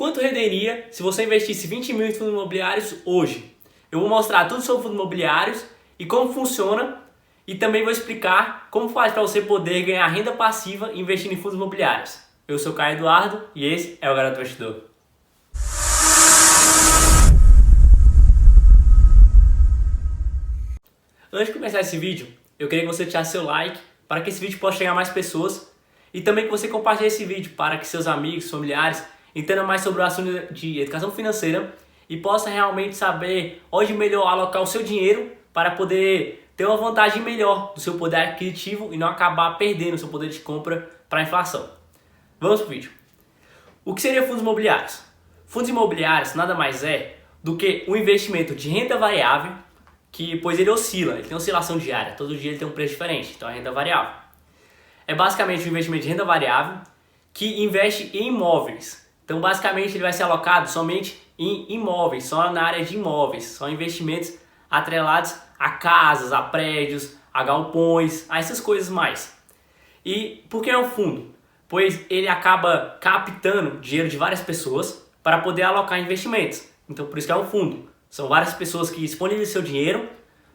Quanto renderia se você investisse 20 mil em fundos imobiliários hoje? Eu vou mostrar tudo sobre fundos imobiliários e como funciona e também vou explicar como faz para você poder ganhar renda passiva investindo em fundos imobiliários. Eu sou o Caio Eduardo e esse é o Garoto Investidor. Antes de começar esse vídeo, eu queria que você deixasse seu like para que esse vídeo possa chegar a mais pessoas e também que você compartilhe esse vídeo para que seus amigos, familiares entendam mais sobre o assunto de educação financeira e possa realmente saber onde melhor alocar o seu dinheiro para poder ter uma vantagem melhor do seu poder aquisitivo e não acabar perdendo o seu poder de compra para a inflação. Vamos para o vídeo. O que seria fundos imobiliários? Fundos imobiliários nada mais é do que um investimento de renda variável, pois ele oscila, ele tem oscilação diária, todo dia ele tem um preço diferente, então é renda variável. É basicamente um investimento de renda variável que investe em imóveis. Então basicamente ele vai ser alocado somente em imóveis, só na área de imóveis, só investimentos atrelados a casas, a prédios, a galpões, a essas coisas mais. E por que é um fundo? Pois ele acaba captando dinheiro de várias pessoas para poder alocar em investimentos. Então por isso que é um fundo. São várias pessoas que disponibilizam seu dinheiro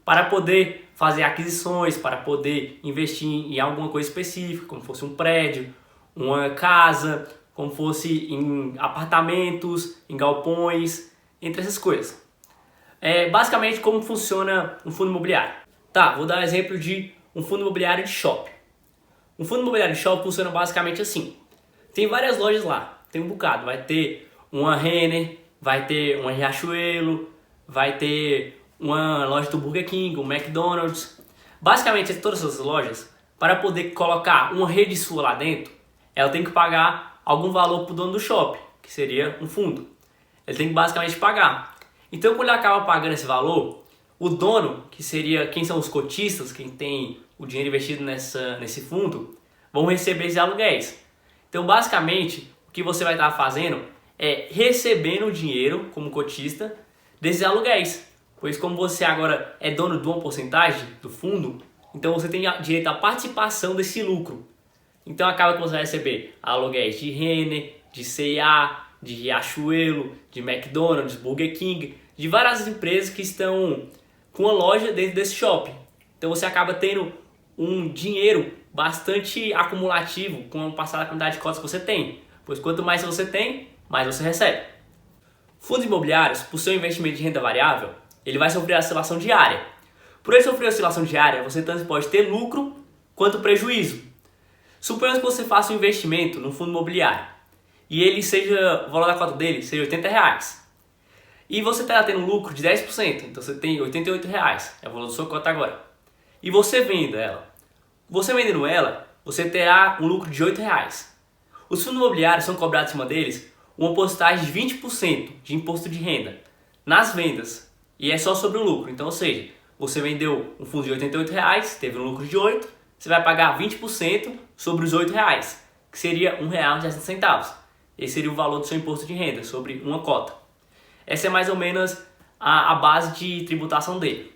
para poder fazer aquisições, para poder investir em alguma coisa específica, como fosse um prédio, uma casa, como fosse em apartamentos, em galpões, entre essas coisas. É basicamente como funciona um fundo imobiliário. Tá, vou dar um exemplo de um fundo imobiliário de shopping. Um fundo imobiliário de shopping funciona basicamente assim. Tem várias lojas lá, tem um bocado. Vai ter uma Renner, vai ter uma Riachuelo, vai ter uma loja do Burger King, um McDonald's. Basicamente, todas essas lojas, para poder colocar uma rede sua lá dentro, ela tem que pagar algum valor para o dono do shopping, que seria um fundo. Ele tem que basicamente pagar. Então, quando ele acaba pagando esse valor, o dono, que seria quem são os cotistas, quem tem o dinheiro investido nesse fundo, vão receber esses aluguéis. Então, basicamente, o que você vai estar fazendo é recebendo o dinheiro como cotista desses aluguéis. Pois como você agora é dono de uma porcentagem do fundo, então você tem direito à participação desse lucro. Então acaba que você vai receber aluguéis de Renner, de C&A, de Riachuelo, de McDonald's, Burger King, de várias empresas que estão com uma loja dentro desse shopping. Então você acaba tendo um dinheiro bastante acumulativo com o passar da quantidade de cotas que você tem. Pois quanto mais você tem, mais você recebe. Fundos imobiliários, por seu investimento de renda variável, ele vai sofrer oscilação diária. Por ele sofrer oscilação diária, você tanto pode ter lucro quanto prejuízo. Suponhamos que você faça um investimento no fundo imobiliário e ele seja, o valor da cota dele seja R$80. E você está tendo um lucro de 10%, então você tem R$88, é o valor da sua cota agora. E você vende ela. Você vendendo ela, você terá um lucro de R$8. Os fundos imobiliários são cobrados em cima deles uma porcentagem de 20% de imposto de renda nas vendas. E é só sobre o lucro. Então, ou seja, você vendeu um fundo de R$88, teve um lucro de 8, você vai pagar 20% sobre os R$8, que seria R$1,60. Esse seria o valor do seu imposto de renda sobre uma cota. Essa é mais ou menos a base de tributação dele.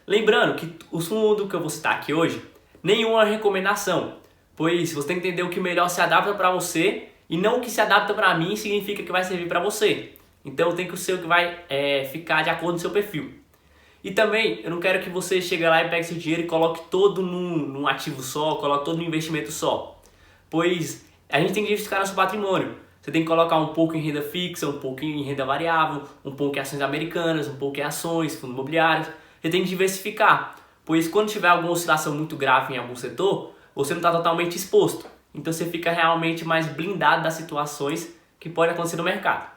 Lembrando que o fundo que eu vou citar aqui hoje, nenhuma recomendação, pois você tem que entender o que melhor se adapta para você e não o que se adapta para mim significa que vai servir para você. Então tem que ser o que vai ficar de acordo com o seu perfil. E também eu não quero que você chegue lá e pegue seu dinheiro e coloque todo num ativo só, coloque todo num investimento só. Pois a gente tem que diversificar nosso patrimônio. Você tem que colocar um pouco em renda fixa, um pouco em renda variável, um pouco em ações americanas, um pouco em ações, fundos imobiliários. Você tem que diversificar. Pois quando tiver alguma oscilação muito grave em algum setor, você não está totalmente exposto. Então você fica realmente mais blindado das situações que podem acontecer no mercado.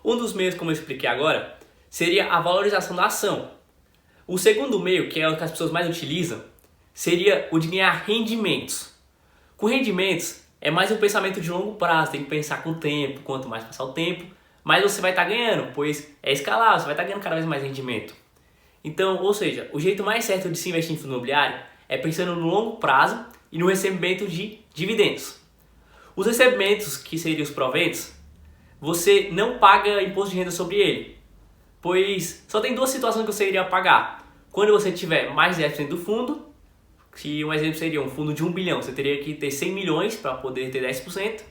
Um dos meios, como eu expliquei agora, seria a valorização da ação. O segundo meio, que é o que as pessoas mais utilizam, seria o de ganhar rendimentos. Com rendimentos, é mais um pensamento de longo prazo, tem que pensar com o tempo, quanto mais passar o tempo, mais você vai estar ganhando, pois é escalável, você vai estar ganhando cada vez mais rendimento. Então, ou seja, o jeito mais certo de se investir em fundo imobiliário é pensando no longo prazo e no recebimento de dividendos. Os recebimentos, que seriam os proventos, você não paga imposto de renda sobre ele, pois só tem duas situações que você iria pagar. Quando você tiver mais de 10% do fundo, que um exemplo seria um fundo de 1 bilhão, você teria que ter 100 milhões para poder ter 10%.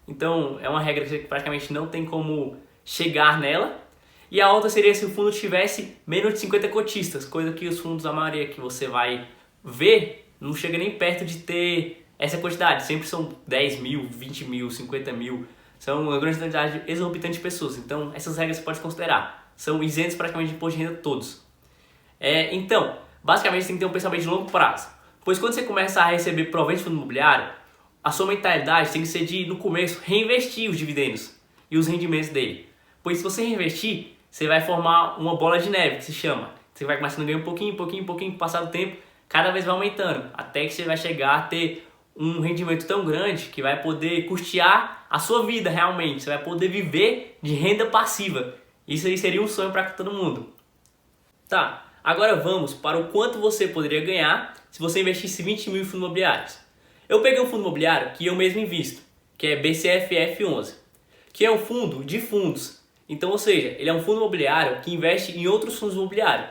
Então é uma regra que você praticamente não tem como chegar nela. E a outra seria se o fundo tivesse menos de 50 cotistas, coisa que os fundos, a maioria que você vai ver, não chega nem perto de ter essa quantidade. Sempre são 10 mil, 20 mil, 50 mil. São uma grande quantidade exorbitante de pessoas. Então essas regras você pode considerar. São isentos praticamente de imposto de renda todos. Então, basicamente você tem que ter um pensamento de longo prazo. Pois quando você começa a receber provento de fundo imobiliário, a sua mentalidade tem que ser de, no começo, reinvestir os dividendos e os rendimentos dele. Pois se você reinvestir, você vai formar uma bola de neve, que se chama. Você vai começando a ganhar um pouquinho, com o passar do tempo, cada vez vai aumentando, até que você vai chegar a ter um rendimento tão grande que vai poder custear a sua vida realmente. Você vai poder viver de renda passiva. Isso aí seria um sonho para todo mundo. Tá, agora vamos para o quanto você poderia ganhar se você investisse 20 mil em fundos imobiliários. Eu peguei um fundo imobiliário que eu mesmo invisto, que é BCFF11, que é um fundo de fundos. Então, ou seja, ele é um fundo imobiliário que investe em outros fundos imobiliários.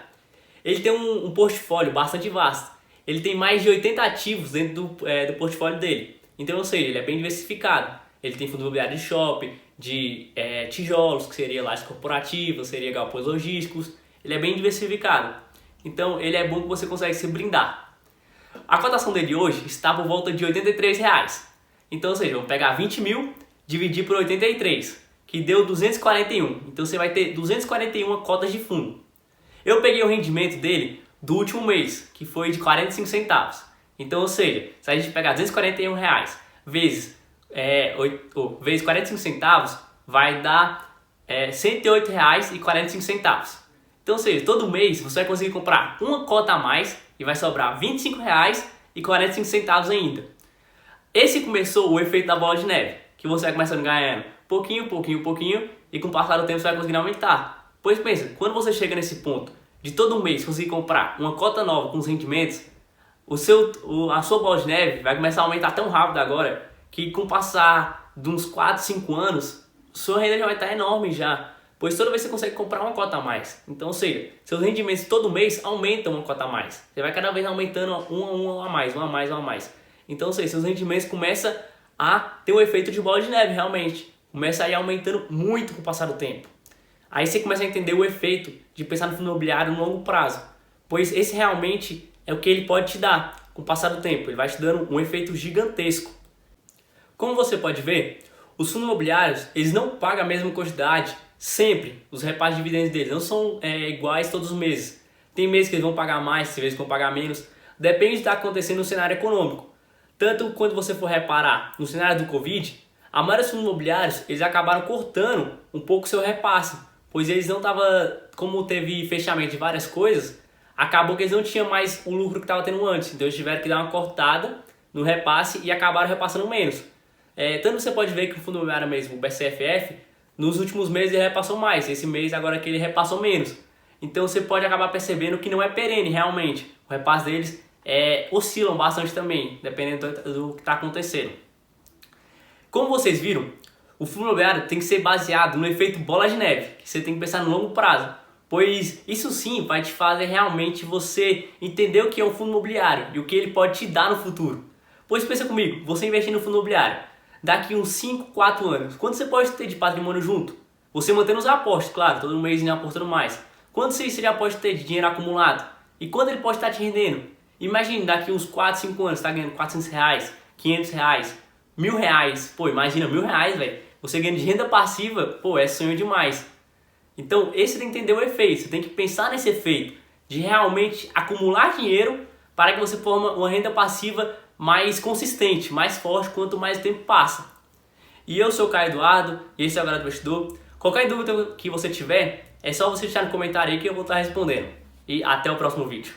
Ele tem um portfólio bastante vasto. Ele tem mais de 80 ativos dentro do portfólio dele. Então, ou seja, ele é bem diversificado. Ele tem fundo imobiliário de shopping, de tijolos, que seria lajes corporativas, seria galpões logísticos. Ele é bem diversificado. Então, ele é bom que você consegue se blindar. A cotação dele hoje está por volta de R$ 83. Então, ou seja, vamos pegar 20 mil, dividir por 83, que deu 241. Então, você vai ter 241 cotas de fundo. Eu peguei o rendimento dele do último mês, que foi de 45 centavos. Então, ou seja, se a gente pegar 241 reais vezes 45 centavos, vai dar R$ 108,45. Então, ou seja, todo mês você vai conseguir comprar uma cota a mais e vai sobrar R$ 25,45 ainda. Esse começou o efeito da bola de neve, que você vai começando ganhando pouquinho, e com o passar do tempo você vai conseguindo aumentar. Pois pensa, quando você chega nesse ponto de todo mês conseguir comprar uma cota nova com os rendimentos, a sua bola de neve vai começar a aumentar tão rápido agora que com o passar de uns 4, 5 anos, sua renda já vai estar enorme já. Pois toda vez você consegue comprar uma cota a mais. Então, ou seja, seus rendimentos todo mês aumentam uma cota a mais. Você vai cada vez aumentando uma a mais. Então, ou seja, seus rendimentos começam a ter um efeito de bola de neve realmente. Começa a ir aumentando muito com o passar do tempo. Aí você começa a entender o efeito de pensar no fundo imobiliário no longo prazo. Pois esse realmente é o que ele pode te dar com o passar do tempo. Ele vai te dando um efeito gigantesco. Como você pode ver, os fundos imobiliários eles não pagam a mesma quantidade sempre. Os repasses de dividendos deles não são iguais todos os meses. Tem meses que eles vão pagar mais, tem meses que vão pagar menos. Depende do que está acontecendo no cenário econômico. Tanto quando você for reparar no cenário do Covid, a maioria dos fundos imobiliários eles acabaram cortando um pouco o seu repasse. Pois eles não estavam, como teve fechamento de várias coisas, acabou que eles não tinham mais o lucro que estava tendo antes. Então eles tiveram que dar uma cortada no repasse e acabaram repassando menos. Tanto você pode ver que o fundo imobiliário mesmo, o BCFF, nos últimos meses ele repassou mais. Esse mês agora que ele repassou menos. Então você pode acabar percebendo que não é perene realmente. O repasse deles oscilam bastante também, dependendo do que está acontecendo. Como vocês viram, o fundo imobiliário tem que ser baseado no efeito bola de neve, que você tem que pensar no longo prazo, pois isso sim vai te fazer realmente você entender o que é um fundo imobiliário e o que ele pode te dar no futuro. Pois pensa comigo, você investir no fundo imobiliário, daqui uns 5, 4 anos, quanto você pode ter de patrimônio junto? Você mantendo os aportes, claro, todo mês indo apostando mais. Quanto você já pode ter de dinheiro acumulado? E quando ele pode estar te rendendo? Imagine daqui uns 4, 5 anos, você está ganhando R$400, R$500, R$1.000. Pô, imagina R$1.000, velho. Você ganha de renda passiva, pô, é sonho demais. Então, esse tem que entender o efeito. Você tem que pensar nesse efeito de realmente acumular dinheiro para que você forme uma renda passiva mais consistente, mais forte quanto mais o tempo passa. E eu sou o Caio Eduardo, e esse é o Garante Investidor. Qualquer dúvida que você tiver, é só você deixar no comentário aí que eu vou estar respondendo. E até o próximo vídeo.